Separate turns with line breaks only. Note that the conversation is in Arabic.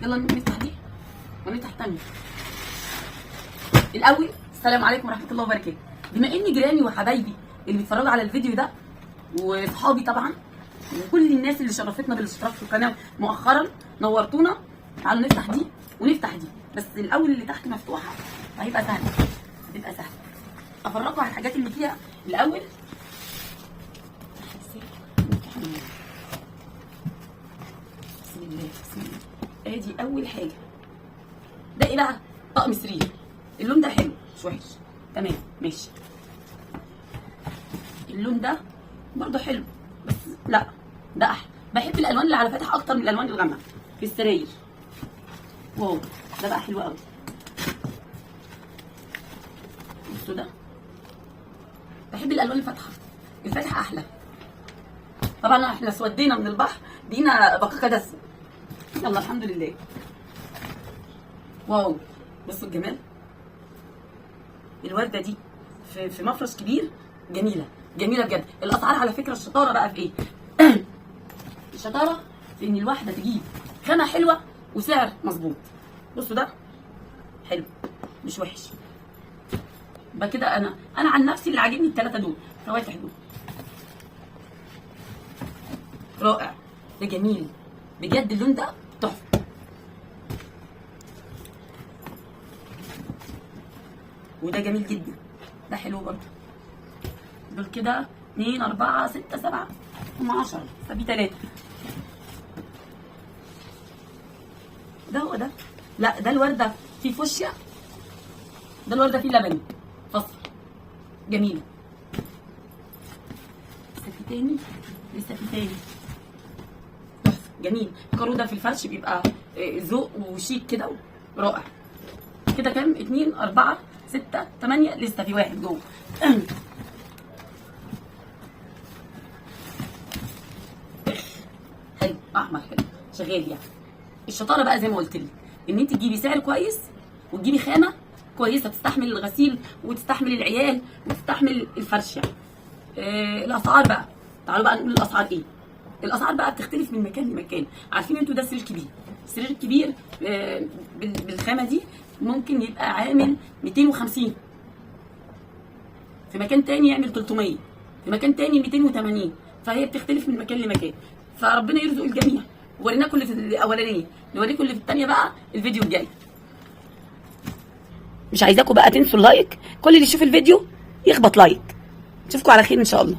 يلا نفتح دي ونفتح الثانيه. الاول السلام عليكم ورحمه الله وبركاته. بما ان جيراني وحبايبي اللي بيتفرجوا على الفيديو ده وصحابي طبعا وكل الناس اللي شرفتنا بالاشتراك في القناه مؤخرا نورتونا، تعالوا نفتح دي ونفتح دي. بس الاول اللي تحت مفتوحه هيبقى سهل، هتبقى سهل. افرجكم على الحاجات اللي فيها. الاول بسم الله بسم الله. ادي اول حاجه. ده ايه بقى؟ طقم سرير. اللون ده حلو مش وحش، تمام ماشي. اللون ده برضه حلو بس لا ده احلى. بحب الالوان اللي على فاتح اكتر من الالوان الغامقه في السراير. واو ده بقى حلو قوي. بصوا ده، بحب الالوان الفاتحه، الفاتحه احلى. طبعا احنا سودينا من البحر بقينا بقاقه دسم. يلا الحمد لله. واو بصوا الجمال. الورده دي في مفرش كبير جميله جميله بجد. الاسعار على فكره الشطاره بقى في ايه؟ الشطاره في ان الواحده تجيب خامه حلوه وسعر مظبوط. بصوا ده حلو مش وحش. يبقى كده انا عن نفسي اللي عاجبني الثلاثه دول، فواتح دول رائع. ده جميل بجد، اللون ده تحفه. وده جميل جدا، ده حلو برضه. دول كده 2 4 6 7 هم 10، ففي 3. ده هو ده. لا ده الورده فيه فوشيا، ده الورده فيه لبني فصل جميل. لسه في تاني، لسه في تاني تحفه جميل. الكارو ده في الفرش بيبقى ذوق وشيك كده رائع. كده كام؟ 2 4 6 8، لسه في واحد جوه. حلو احمر حلو شغال يعني. الشطاره بقى زي ما قلت لك ان انت تجيبي سعر كويس وتجيبي خامه كويسه تستحمل الغسيل وتستحمل العيال وتستحمل الفرش يعني. الاسعار بقى، تعالوا بقى نقول الاسعار ايه. الاسعار بقى بتختلف من مكان لمكان. عارفين انتوا ده السرير الكبير. السرير الكبير بالخامه دي ممكن يبقى عامل 250، في مكان تاني يعمل 300، في مكان تاني 280. فهي بتختلف من مكان لمكان. فربنا يرزق الجميع. وريناكم اللي في الاولانيه، نوريكم اللي في الثانيه بقى الفيديو الجاي. مش عايزاكم بقى تنسوا اللايك. كل اللي يشوف الفيديو يخبط لايك. نشوفكم على خير ان شاء الله.